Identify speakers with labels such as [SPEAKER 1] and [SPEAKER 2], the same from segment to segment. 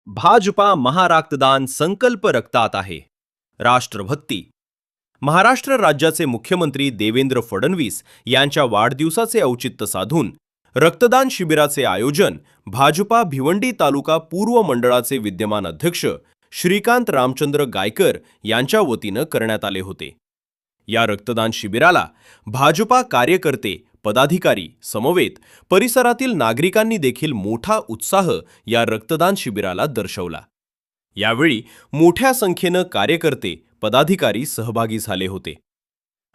[SPEAKER 1] भाजपा महारक्तदान संकल्प रक्तात आहे. राष्ट्रभक्ती. महाराष्ट्र राज्याचे मुख्यमंत्री देवेंद्र फडणवीस यांच्या वाढदिवसाचे औचित्य साधून रक्तदान शिबिराचे आयोजन भाजपा भिवंडी तालुका पूर्व मंडळाचे विद्यमान अध्यक्ष श्रीकांत रामचंद्र गायकर यांच्या वतीनं करण्यात आले होते. या रक्तदान शिबिराला भाजपा कार्यकर्ते, पदाधिकारी समवेत परिसरातील नागरिकांनी देखील मोठा उत्साह या रक्तदान शिबिराला दर्शवला. यावेळी मोठ्या संख्येनं कार्यकर्ते, पदाधिकारी सहभागी झाले होते.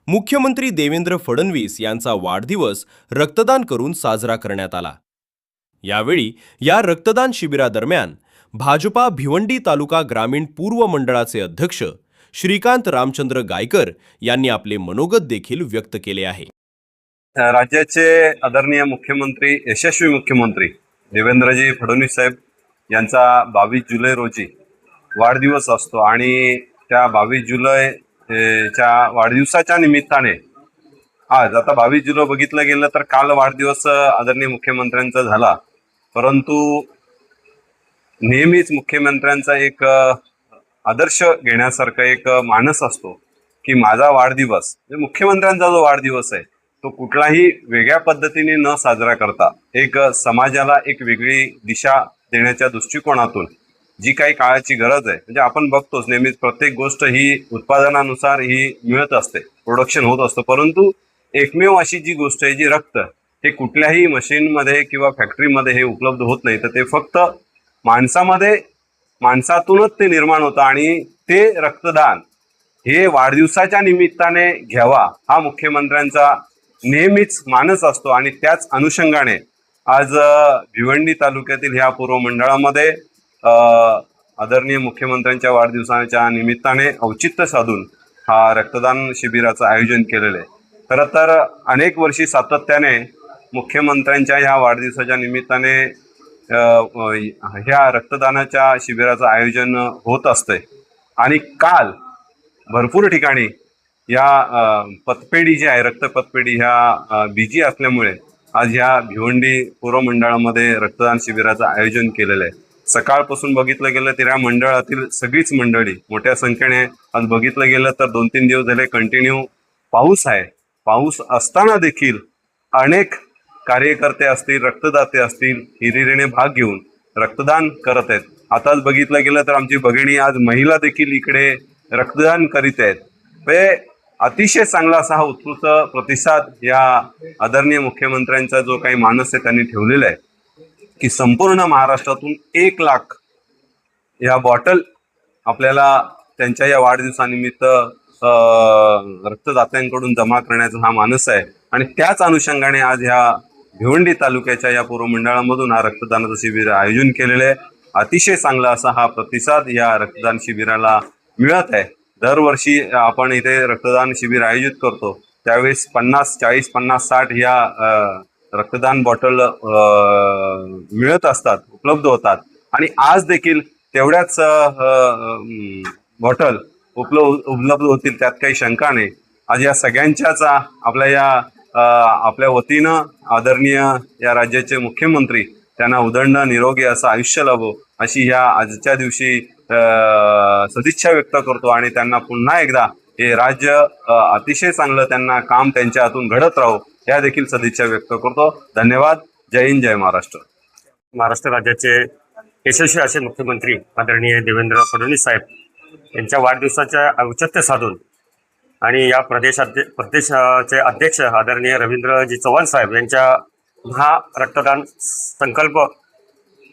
[SPEAKER 1] मुख्यमंत्री देवेंद्र फडणवीस यांचा वाढदिवस रक्तदान करून साजरा करण्यात आला. यावेळी या रक्तदान शिबिरादरम्यान भाजपा भिवंडी तालुका ग्रामीण पूर्व मंडळाचे अध्यक्ष श्रीकांत रामचंद्र गायकर यांनी आपले मनोगत देखील व्यक्त केले आहे.
[SPEAKER 2] राज्याचे आदरणीय मुख्यमंत्री, यशस्वी मुख्यमंत्री देवेंद्रजी फडणवीस साहेब यांचा 22 जुलै रोजी वाढदिवस असतो आणि त्या 22 जुलै च्या वाढदिवसाच्या निमित्ताने आज आता 22 जुलै बघितलं गेलं तर काल वाढदिवस आदरणीय मुख्यमंत्र्यांचा झाला, परंतु नेहमीच मुख्यमंत्र्यांचा एक आदर्श घेण्यासारखा एक मानस असतो की माझा वाढदिवस मुख्यमंत्र्यांचा जो वाढदिवस आहे तो कुठलाही वेगळ्या पद्धतीने न साजरा करता एक समाजाला एक वेगळी दिशा देण्याच्या दृष्टिकोनातून जी काही काळाची गरज आहे, म्हणजे आपण बघतोच नेहमीच प्रत्येक गोष्ट ही उत्पादनानुसार ही मिळत असते, प्रोडक्शन होत असतं, परंतु एकमेव अशी जी गोष्ट आहे जी रक्त हे कुठल्याही मशीनमध्ये किंवा फॅक्टरीमध्ये हे उपलब्ध होत नाही, तर ते फक्त माणसातूनच ते निर्माण होतं आणि ते रक्तदान हे वाढदिवसाच्या निमित्ताने घ्यावा हा मुख्यमंत्र्यांचा नेहमीच मानस असतो. आणि त्याच अनुषंगाने आज भिवंडी तालुक्यातील ह्या पूर्व मंडळामध्ये आदरणीय मुख्यमंत्र्यांच्या वाढदिवसाच्या निमित्ताने औचित्य साधून हा रक्तदान शिबिराचं आयोजन केलेलं आहे. खरं तर अनेक वर्षी सातत्याने मुख्यमंत्र्यांच्या ह्या वाढदिवसाच्या निमित्ताने ह्या रक्तदानाच्या शिबिराचं आयोजन होत असते आणि काल भरपूर ठिकाणी या पतपेढी जी आहे, रक्तपतपेढी ह्या बिजी असल्यामुळे आज ह्या भिवंडी पूर्व मंडळामध्ये रक्तदान शिबिराचं आयोजन केलेलं आहे. सकाळपासून बघितलं गेलं तर या मंडळातील सगळीच मंडळी मोठ्या संख्येने आज बघितलं गेलं तर 2-3 दिवस झाले कंटिन्यू पाऊस आहे. पाऊस असताना देखील अनेक कार्यकर्ते असतील, रक्तदाते असतील, हिरिरीने भाग घेऊन रक्तदान करत आहेत. आताच बघितलं गेलं तर आमची भगिनी आज महिला देखील इकडे रक्तदान करीत आहेत. अतिशय चांगला असा हा उत्कृष्ट प्रतिसाद या आदरणीय मुख्यमंत्र्यांचा जो काही मानस आहे त्यांनी ठेवलेला आहे की संपूर्ण महाराष्ट्रातून 1 लाख या बॉटल आपल्याला त्यांच्या या वाढदिवसानिमित्त रक्तदात्यांकडून जमा करण्याचा हा मानस आहे. आणि त्याच अनुषंगाने आज ह्या भिवंडी तालुक्याच्या या पूर्व मंडळामधून हा रक्तदानाचं शिबिर आयोजन केलेलं आहे. अतिशय चांगला असा हा प्रतिसाद या रक्तदान शिबिराला मिळत आहे. दरवर्षी आपण इथे रक्तदान शिबिर आयोजित करतो त्यावेळेस 50, 40, 50, 60 या रक्तदान बॉटल मिळत असतात, उपलब्ध होतात आणि आज देखील तेवढ्याच बॉटल उपलब्ध होतील त्यात काही शंका नाही. आज या सगळ्यांच्याच आपल्या वतीनं आदरणीय या राज्याचे मुख्यमंत्री त्यांना उदंड निरोगी असं आयुष्य लाभो अशी ह्या आजच्या दिवशी सदिच्छा व्यक्त करतो आणि त्यांना पुन्हा एकदा हे राज्य अतिशय चांगलं त्यांना काम त्यांच्या हातून घडत राहो या देखील सदिच्छा व्यक्त करतो. धन्यवाद. जय हिंद, जय महाराष्ट्र.
[SPEAKER 3] महाराष्ट्र राज्याचे यशस्वी असे मुख्यमंत्री आदरणीय देवेंद्र फडणवीस साहेब यांच्या वाढदिवसाच्या औचित्य साधून आणि या प्रदेशाचे अध्यक्ष आदरणीय रवींद्रजी चव्हाण साहेब यांच्या हा रक्तदान संकल्प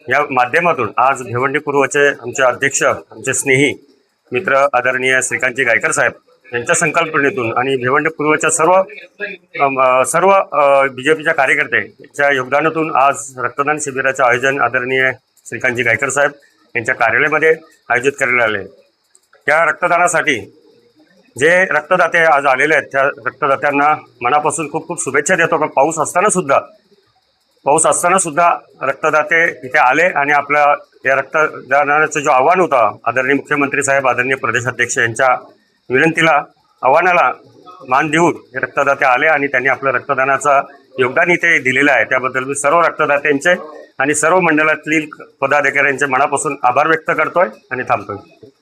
[SPEAKER 3] या माध्यमातून आज भिवंडी पूर्वचे आमचे अध्यक्ष, आमचे स्नेही मित्र आदरणीय श्रीकांतजी गायकर साहेब यांच्या संकल्पनेतून आणि भिवंडी पूर्वच्या सर्व BJPच्या कार्यकर्त्यांच्या योगदानातून आज रक्तदान शिबिराचे आयोजन आदरणीय श्रीकांतजी गायकर साहेब यांच्या कार्यालयामध्ये आयोजित करण्यात आले. त्या रक्तदानासाठी जे रक्तदाते आज आलेले आहेत त्या रक्तदात्यांना मनापासून खूप खूप शुभेच्छा देतो. पण पाऊस असताना सुद्धा रक्तदाते इथे आले आणि आपल्या या रक्तदानाचं जो आव्हान होता आदरणीय मुख्यमंत्री साहेब, आदरणीय प्रदेशाध्यक्ष यांच्या आव्हानाला मान देऊन हे रक्तदाते आले आणि त्यांनी आपलं रक्तदानाचं योगदान इथे दिलेलं आहे. त्याबद्दल मी सर्व रक्तदात्यांचे आणि सर्व मंडळातील पदाधिकाऱ्यांचे मनापासून आभार व्यक्त करतोय आणि थांबतोय.